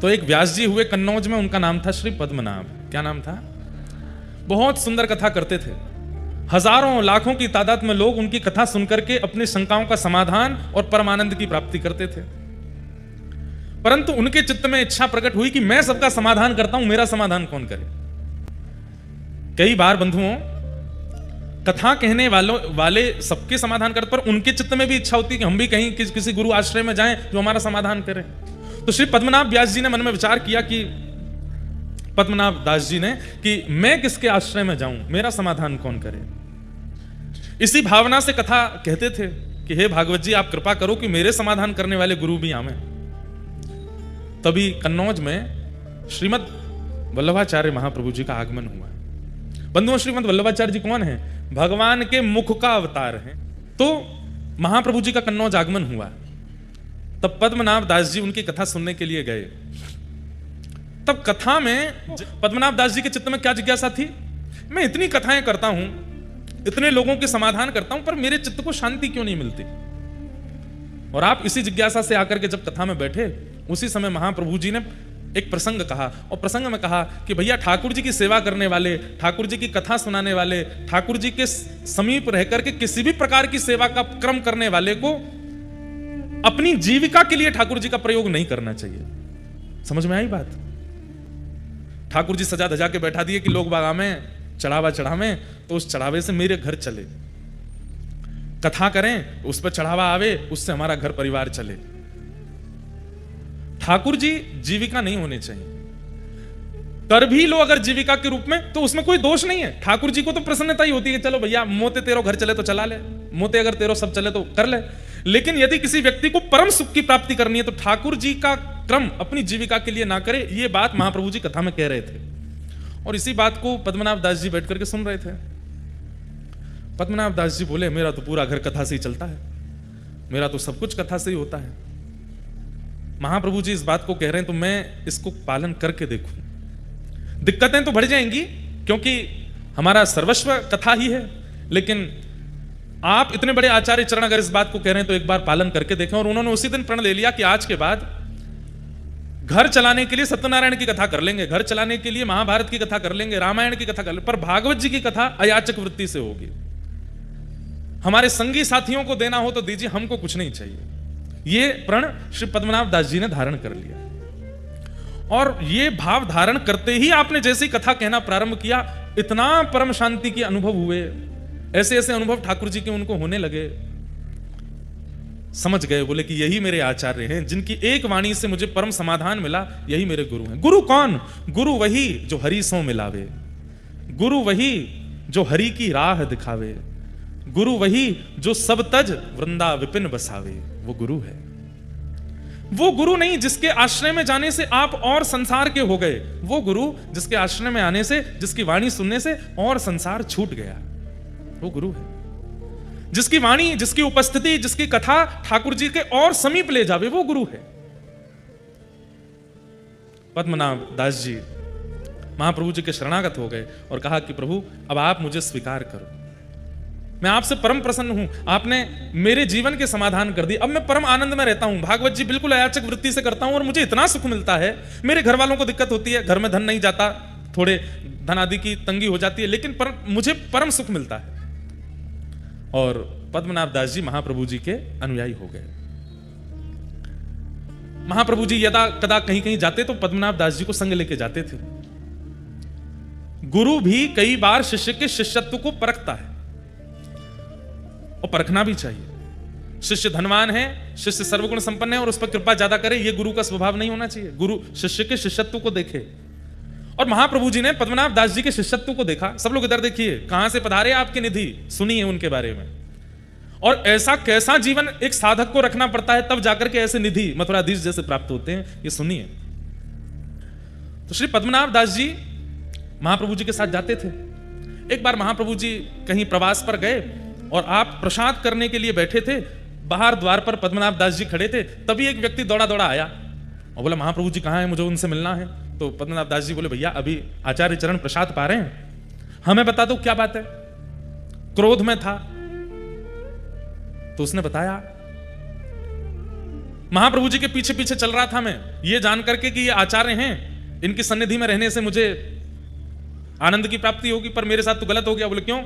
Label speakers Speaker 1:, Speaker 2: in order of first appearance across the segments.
Speaker 1: तो एक व्यास जी हुए कन्नौज में, उनका नाम था श्री पद्मनाभ। क्या नाम था? बहुत सुंदर कथा करते थे। हजारों लाखों की तादाद में लोग उनकी कथा सुनकर के अपनी शंकाओं का समाधान और परमानंद की प्राप्ति करते थे। परंतु उनके चित्त में इच्छा प्रकट हुई कि मैं सबका समाधान करता हूं, मेरा समाधान कौन करे। कई बार बंधुओं, कथा कहने वाले सबके समाधान करते, पर उनके चित्त में भी इच्छा होती है कि हम भी कहीं किसी गुरु आश्रय में जाएं जो हमारा समाधान करे। तो श्री पद्मनाभ व्यास जी ने मन में विचार किया कि पद्मनाभ दास जी ने कि मैं किसके आश्रय में जाऊं, मेरा समाधान कौन करे। इसी भावना से कथा कहते थे कि हे भागवत जी, आप कृपा करो कि मेरे समाधान करने वाले गुरु भी आवे। तभी कन्नौज में श्रीमद वल्लभाचार्य महाप्रभु जी का आगमन हुआ। बंधुओं, श्रीमद वल्लभाचार्य जी कौन है? भगवान के मुख का अवतार है। तो महाप्रभु जी का कन्नौज आगमन हुआ, तब पद्मनाभ दास जी उनकी कथा सुनने के लिए गए। तब कथा में पद्मनाभ दास जी के चित्त में क्या जिज्ञासा थी? मैं इतनी कथाएं करता हूं, इतने लोगों के समाधान करता हूं, पर मेरे चित्त को शांति क्यों नहीं मिलती? और आप इसी जिज्ञासा से आकर के जब कथा में बैठे, उसी समय महाप्रभु जी ने एक प्रसंग कहा, और प्रसंग में कहा कि भैया, ठाकुर जी की सेवा करने वाले, ठाकुर जी की कथा सुनाने वाले, ठाकुर जी के समीप रहकर के किसी भी प्रकार की सेवा का क्रम करने वाले को अपनी जीविका के लिए ठाकुर जी का प्रयोग नहीं करना चाहिए। समझ में आई बात? ठाकुर जी सजा धजा के बैठा दिए कि लोग बागा में चढ़ावा चढ़ावे, तो उस चढ़ावे से मेरे घर चले, कथा करें, उस पर चढ़ावा आवे, उससे हमारा घर परिवार चले। ठाकुर जी जीविका नहीं होने चाहिए। कर भी लो अगर जीविका के रूप में, तो उसमें कोई दोष नहीं है। ठाकुर जी को तो प्रसन्नता ही होती है कि चलो भैया, मोते तेरो घर चले तो चला ले, मोते अगर तेरो सब चले तो कर ले। लेकिन यदि किसी व्यक्ति को परम सुख की प्राप्ति करनी है, तो ठाकुर जी का क्रम अपनी जीविका के लिए ना करे। ये बात महाप्रभु जी कथा में कह रहे थे, और इसी बात को पद्मनाभ दास जी बैठ करके सुन रहे थे। पद्मनाभ दास जी बोले, मेरा तो पूरा घर कथा से ही चलता है, मेरा तो सब कुछ कथा से ही होता है। महाप्रभु जी इस बात को कह रहे हैं, तो मैं इसको पालन करके देखूं। दिक्कतें तो बढ़ जाएंगी, क्योंकि हमारा सर्वस्व कथा ही है, लेकिन आप इतने बड़े आचार्य चरण अगर इस बात को कह रहे हैं, तो एक बार पालन करके देखें। और उन्होंने उसी दिन प्रण ले लिया कि आज के बाद घर चलाने के लिए सत्यनारायण की कथा कर लेंगे, घर चलाने के लिए महाभारत की कथा कर लेंगे, रामायण की कथा कर लेंगे, पर भागवत जी की कथा अयाचक वृत्ति से होगी। हमारे संगी साथियों को देना हो तो दीजिए, हमको कुछ नहीं चाहिए। ये प्रण श्री पद्मनाभ दास जी ने धारण कर लिया, और ये भाव धारण करते ही आपने जैसी कथा कहना प्रारंभ किया, इतना परम शांति के अनुभव हुए, ऐसे ऐसे अनुभव ठाकुर जी के उनको होने लगे। समझ गए, बोले कि यही मेरे आचार्य हैं, जिनकी एक वाणी से मुझे परम समाधान मिला, यही मेरे गुरु हैं। गुरु कौन? गुरु वही जो हरि सो मिलावे, गुरु वही जो हरि की राह दिखावे, गुरु वही जो सब तज वृंदा विपिन बसावे, वो गुरु है। वो गुरु नहीं जिसके आश्रय में जाने से आप और संसार के हो गए, वो गुरु जिसके आश्रय में आने से, जिसकी वाणी सुनने से और संसार छूट गया, वो गुरु है। जिसकी वाणी, जिसकी उपस्थिति, जिसकी कथा ठाकुर जी के और समीप ले जावे, वो गुरु है। पद्मनाभ दास जी महाप्रभु जी के शरणागत हो गए और कहा कि प्रभु, अब आप मुझे स्वीकार करो, मैं आपसे परम प्रसन्न हूं, आपने मेरे जीवन के समाधान कर दिए, अब मैं परम आनंद में रहता हूं, भागवत जी बिल्कुल अयाचक वृत्ति से करता हूं, और मुझे इतना सुख मिलता है। मेरे घर वालों को दिक्कत होती है, घर में धन नहीं जाता, थोड़े धन आदि की तंगी हो जाती है, लेकिन मुझे परम सुख मिलता है। और पद्मनाभ दास जी महाप्रभु जी के अनुयायी हो गए। महाप्रभु जी यदा कदा कहीं कहीं जाते तो पद्मनाभ दास जी को संग लेके जाते थे। गुरु भी कई बार शिष्य के शिष्यत्व को परखता है, और परखना भी चाहिए। शिष्य धनवान है, शिष्य सर्वगुण संपन्न है, और उस पर कृपा ज्यादा करे, यह गुरु का स्वभाव नहीं होना चाहिए। गुरु शिष्य के शिष्यत्व को देखे, और महाप्रभु जी ने पद्मनाभ दास जी के शिष्यत्व को देखा। सब लोग इधर देखिए, कहां से पधारे आपके निधि, सुनिए उनके बारे में। और ऐसा कैसा जीवन एक साधक को रखना पड़ता है, तब जाकर के ऐसे निधि मथुराधीश जैसे प्राप्त होते हैं, ये सुनिए। तो श्री पद्मनाभ दास जी महाप्रभु जी के साथ जाते थे। एक बार महाप्रभु जी कहीं प्रवास पर गए, और आप प्रसाद करने के लिए बैठे थे, बाहर द्वार पर पद्मनाभ दास जी खड़े थे। तभी एक व्यक्ति दौड़ा दौड़ा आया और बोला, महाप्रभु जी कहाँ हैं, मुझे उनसे मिलना है। तो पद्मनाभ दास जी बोले, भैया अभी आचार्य चरण प्रसाद पा रहे हैं, हमें बता दो क्या बात है। क्रोध में था, तो उसने बताया महाप्रभु जी के पीछे पीछे चल रहा था मैं, ये जान करके कि ये आचार्य हैं, इनकी सन्निधि में रहने से मुझे आनंद की प्राप्ति होगी, पर मेरे साथ तो गलत हो गया। बोले क्यों?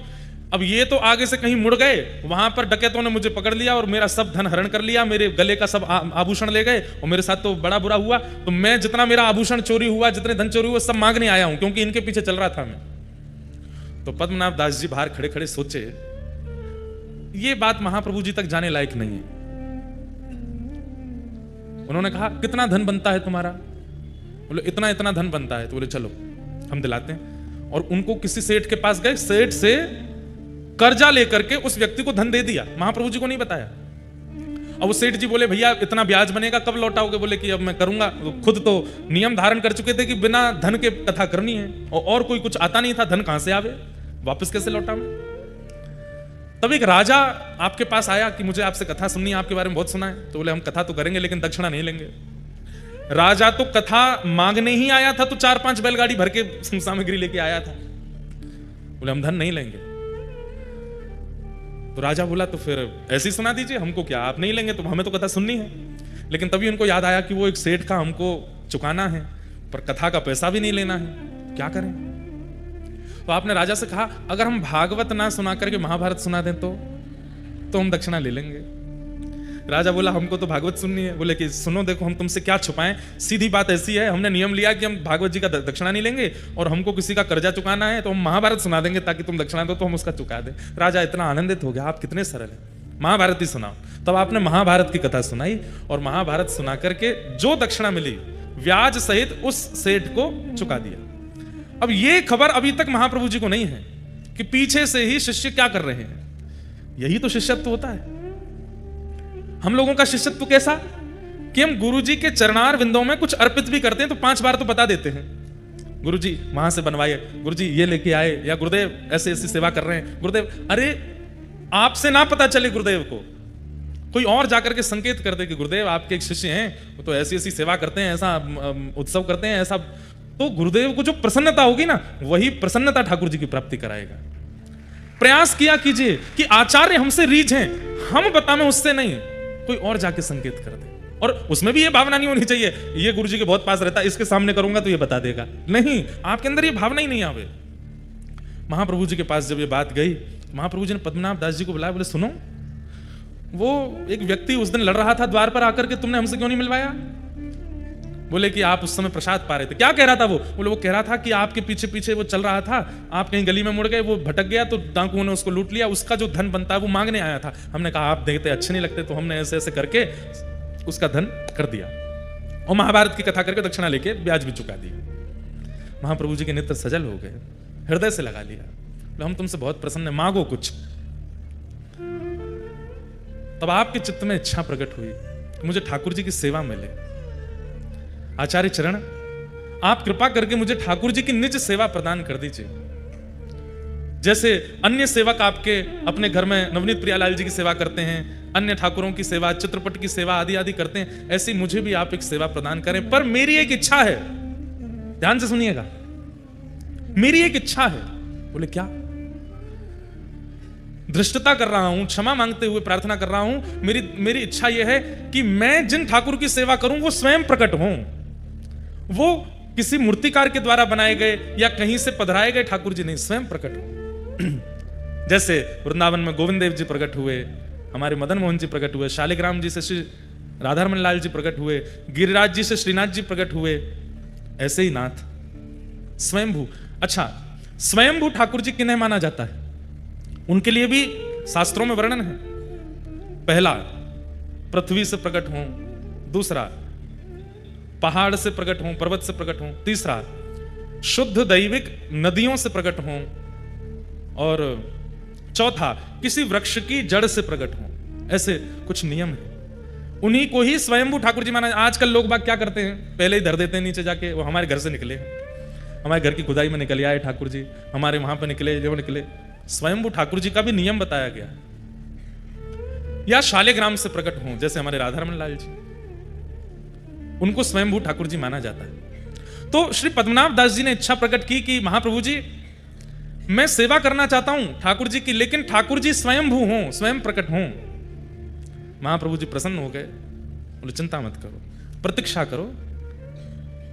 Speaker 1: अब ये तो आगे से कहीं मुड़ गए, वहां पर डकैतों ने मुझे पकड़ लिया और मेरा सब धन हरण कर लिया, मेरे गले का सब आभूषण ले गए और मेरे साथ तो बड़ा बुरा हुआ। तो मैं जितना मेरा आभूषण चोरी हुआ, जितने धन चोरी हुआ, सब मांगने आया हूं, क्योंकि इनके पीछे चल रहा था मैं। तो पद्मनाभ दास जी बाहर खड़े खड़े सोचे, ये बात महाप्रभु जी तक जाने लायक नहीं है। उन्होंने कहा, कितना धन बनता है तुम्हारा? बोले इतना इतना धन बनता है। तो बोले चलो हम दिलाते हैं। और उनको किसी सेठ के पास गए, सेठ से कर्जा लेकर के उस व्यक्ति को धन दे दिया, महाप्रभु जी को नहीं बताया। अब वो सेठ जी बोले, भैया इतना ब्याज बनेगा, कब लौटाओगे? बोले कि अब मैं करूंगा। खुद तो नियम धारण कर चुके थे कि बिना धन के कथा करनी है, और कोई कुछ आता नहीं था, धन कहां से आवे, वापस कैसे लौटा मैं? तब एक राजा आपके पास आया कि मुझे आपसे कथा सुननी है, आपके बारे में बहुत सुना है। तो बोले हम कथा तो करेंगे लेकिन दक्षिणा नहीं लेंगे। राजा तो कथा मांगने ही आया था, तो 4-5 बैलगाड़ी भर के सामग्री लेके आया था। बोले हम धन नहीं लेंगे। तो राजा बोला तो फिर ऐसे ही सुना दीजिए, हमको क्या, आप नहीं लेंगे तो हमें तो कथा सुननी है। लेकिन तभी उनको याद आया कि वो एक सेठ का हमको चुकाना है, पर कथा का पैसा भी नहीं लेना है, क्या करें? तो आपने राजा से कहा, अगर हम भागवत ना सुना करके महाभारत सुना दें तो हम दक्षिणा ले लेंगे। राजा बोला, हमको तो भागवत सुननी है। बोले कि सुनो, देखो हम तुमसे क्या छुपाएं, सीधी बात ऐसी है, हमने नियम लिया कि हम भागवत जी का दक्षिणा नहीं लेंगे, और हमको किसी का कर्जा चुकाना है तो हम महाभारत सुना देंगे, ताकि तुम दक्षिणा दो तो हम उसका चुका दें। राजा इतना आनंदित हो गया, आप कितने सरल हैं, महाभारत ही सुनाओ। तब आपने महाभारत की कथा सुनाई, और महाभारत सुना करके जो दक्षिणा मिली ब्याज सहित उस सेठ को चुका दिया। अब ये खबर अभी तक महाप्रभु जी को नहीं है कि पीछे से ही शिष्य क्या कर रहे हैं। यही तो शिष्यत्व होता है। हम लोगों का शिष्यत्व कैसा कि हम गुरु जी के चरणार विंदों में कुछ अर्पित भी करते हैं तो 5 बार तो बता देते हैं, गुरु जी वहां से बनवाए, गुरु जी ये लेके आए, या गुरुदेव ऐसे ऐसी सेवा कर रहे हैं। गुरुदेव, अरे आपसे ना पता चले गुरुदेव को, कोई और जाकर के संकेत कर दे कि गुरुदेव आपके एक शिष्य हैं, वो तो ऐसी ऐसी सेवा करते हैं, ऐसा उत्सव करते हैं, ऐसा, तो गुरुदेव को जो प्रसन्नता होगी ना, वही प्रसन्नता ठाकुर जी की प्राप्ति कराएगा। प्रयास किया कीजिए कि आचार्य हमसे रीझ हैं, हम बताएं उससे नहीं, कोई और जाके संकेत कर दे। और उसमें भी ये भावना नहीं होनी चाहिए ये गुरु जी के बहुत पास रहता है, इसके सामने करूंगा तो ये बता देगा। नहीं, आपके अंदर ये भावना ही नहीं आवे। महाप्रभु जी के पास जब ये बात गई, महाप्रभु जी ने पद्मनाभ दास जी को बुलाया, बोले सुनो, वो एक व्यक्ति उस दिन लड़ रहा था द्वार पर आकर के, तुमने हमसे क्यों नहीं मिलवाया? बोले कि आप उस समय प्रसाद पा रहे थे। क्या कह रहा था वो? बोले वो कह रहा था कि आपके पीछे पीछे वो चल रहा था, आप कहीं गली में मुड़ गए, वो भटक गया तो डाकुओं ने उसको लूट लिया, उसका जो धन बनता है वो मांगने आया था। हमने कहा आप देते अच्छे नहीं लगते, तो हमने ऐसे ऐसे करके उसका धन कर दिया, और महाभारत की कथा करके दक्षिणा लेके ब्याज भी चुका दिया। महाप्रभु जी के नेत्र सजल हो गए, हृदय से लगा लिया, बोले हम तुमसे बहुत प्रसन्न है, मांगो कुछ। तब आपके चित्त में इच्छा प्रकट हुई कि मुझे ठाकुर जी की सेवा मिले। आचार्य चरण, आप कृपा करके मुझे ठाकुर जी की निज सेवा प्रदान कर दीजिए। जैसे अन्य सेवक आपके अपने घर में नवनीत प्रियालाल जी की सेवा करते हैं, अन्य ठाकुरों की सेवा, चित्रपट की सेवा आदि आदि करते हैं, ऐसी मुझे भी आप एक सेवा प्रदान करें। पर मेरी एक इच्छा है, ध्यान से सुनिएगा, मेरी एक इच्छा है। बोले क्या? धृष्टता कर रहा हूं, क्षमा मांगते हुए प्रार्थना कर रहा हूं, मेरी इच्छा यह है कि मैं जिन ठाकुर की सेवा करूं वो स्वयं प्रकट हों, वो किसी मूर्तिकार के द्वारा बनाए गए या कहीं से पधराए गए ठाकुर जी नहीं, स्वयं प्रकट हो। जैसे वृंदावन में गोविंद देव जी प्रकट हुए, हमारे मदन मोहन जी प्रकट हुए, शालिग्राम जी से श्री राधारमण लाल जी प्रकट हुए, गिरिराज जी से श्रीनाथ जी प्रकट हुए, ऐसे ही नाथ स्वयंभू। अच्छा, स्वयंभू ठाकुर जी किन्हें माना जाता है? उनके लिए भी शास्त्रों में वर्णन है। पहला, पृथ्वी से प्रकट हों, दूसरा पहाड़ से प्रकट हों, पर्वत से प्रकट हों, तीसरा शुद्ध दैविक नदियों से प्रकट हों, और चौथा किसी वृक्ष की जड़ से प्रकट हों। ऐसे कुछ नियम है, उन्हीं को ही स्वयंभू ठाकुर जी माना। आजकल लोग बाग क्या करते हैं, पहले ही धर देते हैं नीचे जाके, वो हमारे घर से निकले, हमारे घर की खुदाई में निकल आए ठाकुर जी, हमारे वहां पर निकले, जो निकले। स्वयंभू ठाकुर जी का भी नियम बताया गया। या शालिग्राम से प्रकट हों, जैसे हमारे राधारमण लाल जी, उनको स्वयंभू ठाकुर जी माना जाता है। तो श्री पद्मनाभ दास जी ने इच्छा प्रकट की कि महाप्रभु जी, मैं सेवा करना चाहता हूं ठाकुर जी की, लेकिन ठाकुर जी स्वयंभू हों, स्वयं प्रकट हों। महाप्रभु जी प्रसन्न हो गए, बोले चिंता मत करो, प्रतीक्षा करो।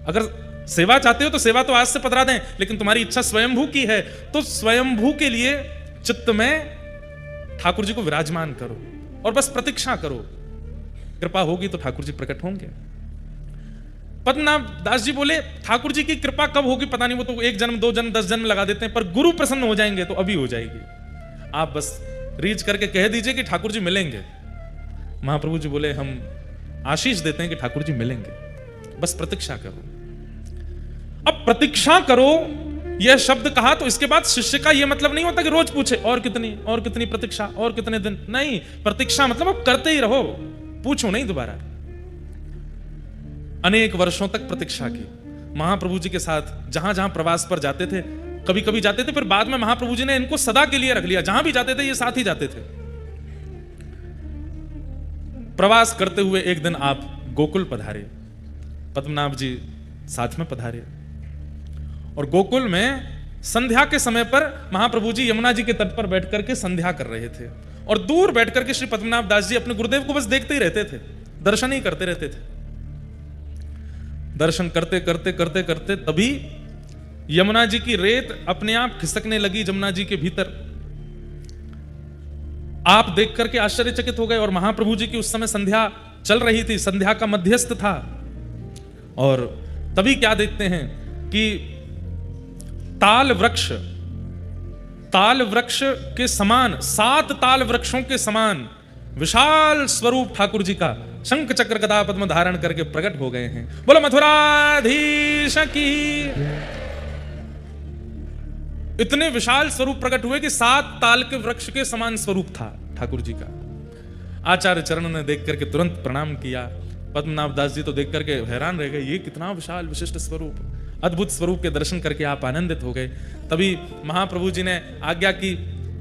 Speaker 1: अगर सेवा चाहते हो तो सेवा तो आज से पधरा दें, लेकिन तुम्हारी इच्छा स्वयंभू की है तो स्वयंभू के लिए चित्त में ठाकुर जी को विराजमान करो और बस प्रतीक्षा करो। कृपा होगी तो ठाकुर जी प्रकट होंगे। पद्मनाभ दास जी बोले ठाकुर जी की कृपा कब होगी पता नहीं, वो तो 1 जन्म 2 जन्म 10 जन्म लगा देते हैं, पर गुरु प्रसन्न हो जाएंगे तो अभी हो जाएगी। आप बस रीच करके कह दीजिए कि ठाकुर जी मिलेंगे। महाप्रभु जी बोले हम आशीष देते हैं कि ठाकुर जी मिलेंगे, बस प्रतीक्षा करो। अब प्रतीक्षा करो यह शब्द कहा तो इसके बाद शिष्य का यह मतलब नहीं होता कि रोज पूछे और कितनी प्रतीक्षा और कितने दिन, नहीं। प्रतीक्षा मतलब अब करते ही रहो, पूछो नहीं दोबारा। अनेक वर्षों तक प्रतीक्षा की। महाप्रभु जी के साथ जहां जहां प्रवास पर जाते थे, कभी कभी जाते थे, फिर बाद में महाप्रभु जी ने इनको सदा के लिए रख लिया। जहां भी जाते थे ये साथ ही जाते थे। प्रवास करते हुए एक दिन आप गोकुल पधारे, पद्मनाभ जी साथ में पधारे और गोकुल में संध्या के समय पर महाप्रभु जी यमुना जी के तट पर बैठ करके संध्या कर रहे थे और दूर बैठ करके श्री पद्मनाभ दास जी अपने गुरुदेव को बस देखते ही रहते थे, दर्शन ही करते रहते थे। दर्शन करते करते करते करते तभी यमुना जी की रेत अपने आप खिसकने लगी यमुना जी के भीतर। आप देख करके आश्चर्यचकित हो गए और महाप्रभु जी की उस समय संध्या चल रही थी, संध्या का मध्यस्थ था। और तभी क्या देखते हैं कि ताल वृक्ष के समान, 7 ताल वृक्षों के समान विशाल स्वरूप ठाकुर जी का शंख चक्र गदा पद्म धारण करके प्रकट हो गए हैं। बोलो मथुराधीश की। इतने विशाल स्वरूप प्रकट हुए कि 7 ताल के वृक्ष के समान स्वरूप था ठाकुर जी का। आचार्य चरण ने देख करके तुरंत प्रणाम किया। पद्मनाभ दास जी तो देख करके हैरान रह गए, ये कितना विशाल विशिष्ट स्वरूप, अद्भुत स्वरूप के दर्शन करके आप आनंदित हो गए। तभी महाप्रभु जी ने आज्ञा की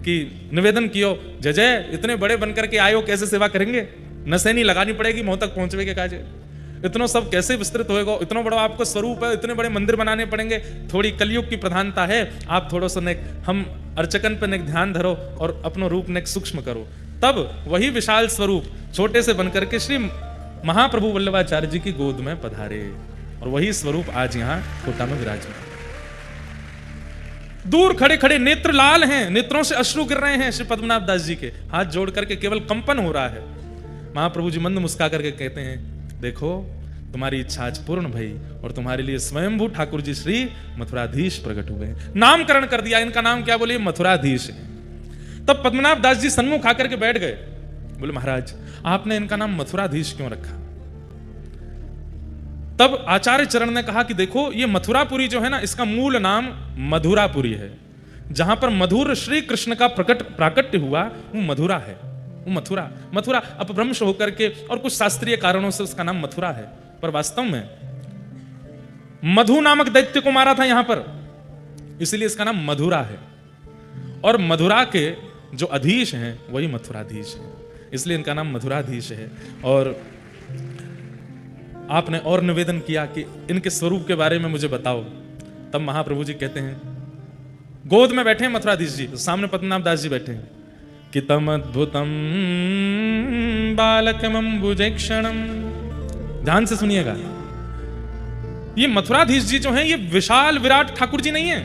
Speaker 1: कि निवेदन कियो, जय जय इतने बड़े बनकर के आयो, कैसे सेवा करेंगे? नसैनी लगानी पड़ेगी मोह तक पहुंचवे के काजे। इतना सब कैसे विस्तृत होएगा? इतना बड़ा आपका स्वरूप है, इतने बड़े मंदिर बनाने पड़ेंगे। थोड़ी कलयुग की प्रधानता है, आप थोड़ा सा हम अर्चकन पे नेक ध्यान धरो और अपनो रूप नेक सूक्ष्म करो। तब वही विशाल स्वरूप छोटे से बनकर के श्री महाप्रभु वल्लभाचार्य जी की गोद में पधारे और वही स्वरूप आज यहाँ कोटा में विराजमान। दूर खड़े खड़े नेत्र लाल हैं, नेत्रों से अश्रु गिर रहे हैं श्री पद्मनाभ दास जी के, हाथ जोड़ करके केवल कंपन हो रहा है। महाप्रभु जी मंद मुस्का करके कहते हैं, देखो तुम्हारी इच्छा आज पूर्ण भई और तुम्हारे लिए स्वयंभू ठाकुर जी श्री मथुराधीश प्रकट हुए। नामकरण कर दिया, इनका नाम क्या बोले? मथुराधीश है। तब पद्मनाभ दास जी सन्मुख आकर के बैठ गए। बोले महाराज आपने इनका नाम मथुराधीश क्यों रखा? तब आचार्य चरण ने कहा कि देखो ये मथुरापुरी जो है ना, इसका मूल नाम मधुरापुरी है। जहां पर मधुर श्री कृष्ण का प्राकट्य हुआ वो मधुरा है। वो मथुरा अपभ्रंश होकर के और कुछ शास्त्रीय कारणों से उसका नाम मथुरा है, पर वास्तव में मधु नामक दैत्य को मारा था यहां पर, इसलिए इसका नाम मधुरा है। और मधुरा के जो अधीश हैं वही मथुराधीश है, इसलिए इनका नाम मधुराधीश है। और आपने और निवेदन किया कि इनके स्वरूप के बारे में मुझे बताओ। तब महाप्रभु जी कहते हैं, गोद में बैठे हैं मथुराधीश जी, सामने पद्मनाभ दास जी बैठे हैं कि तम अद्भुतम बालकमंबुजेक्षणम। ध्यान से सुनिएगा, ये मथुराधीश जी जो हैं ये विशाल विराट ठाकुर जी नहीं है।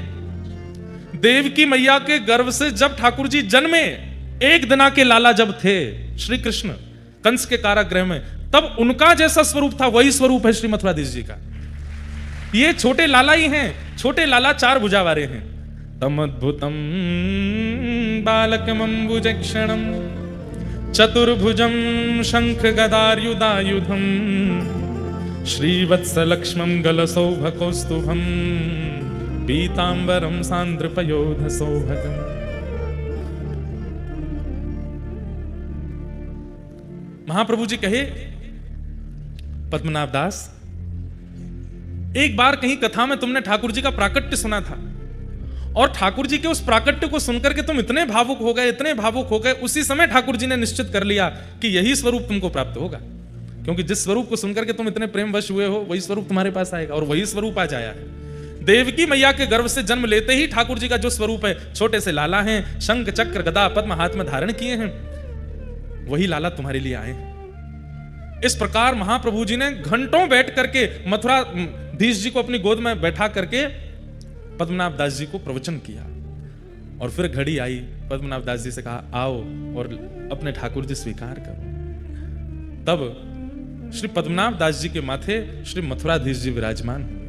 Speaker 1: देवकी मैया के गर्भ से जब ठाकुर जी जन्मे, 1 दिना के लाला जब थे श्री कृष्ण कंस के कारागृह में, तब उनका जैसा स्वरूप था वही स्वरूप है श्री मथुराधीश जी का। ये छोटे लाला ही हैं, छोटे लाला 4 भुजा वाले हैं। तमद्भुतम बालकमंबुजक्षणम चतुर्भुजम शंख गदायुधायुधम श्रीवत्सलक्ष्मं गलसौभकौस्तुभम पीतांबरम सांद्रपयोध सौभगम। महाप्रभु जी कहे, पद्मनाभ दास एक बार कहीं कथा में तुमने ठाकुर जी का प्राकट्य सुना था और ठाकुर जी के उस प्राकट्य को सुनकर के तुम इतने भावुक हो गए, उसी समय ठाकुर जी ने निश्चित कर लिया कि यही स्वरूप तुमको प्राप्त होगा, क्योंकि जिस स्वरूप को सुनकर के तुम इतने प्रेमवश हुए हो वही स्वरूप तुम्हारे पास आएगा। और वही स्वरूप आज आया है। देवकी मैया के गर्भ से जन्म लेते ही ठाकुर जी का जो स्वरूप है, छोटे से लाला हैं, शंख चक्र गदा पद्म हाथ में धारण किए हैं, वही लाला तुम्हारे लिए आए। इस प्रकार महाप्रभु जी ने घंटों बैठ करके मथुराधीश जी को अपनी गोद में बैठा करके पद्मनाभ दास जी को प्रवचन किया। और फिर घड़ी आई, पद्मनाभ दास जी से कहा आओ और अपने ठाकुर जी स्वीकार करो। तब श्री पद्मनाभ दास जी के माथे श्री मथुराधीश जी विराजमान हुए।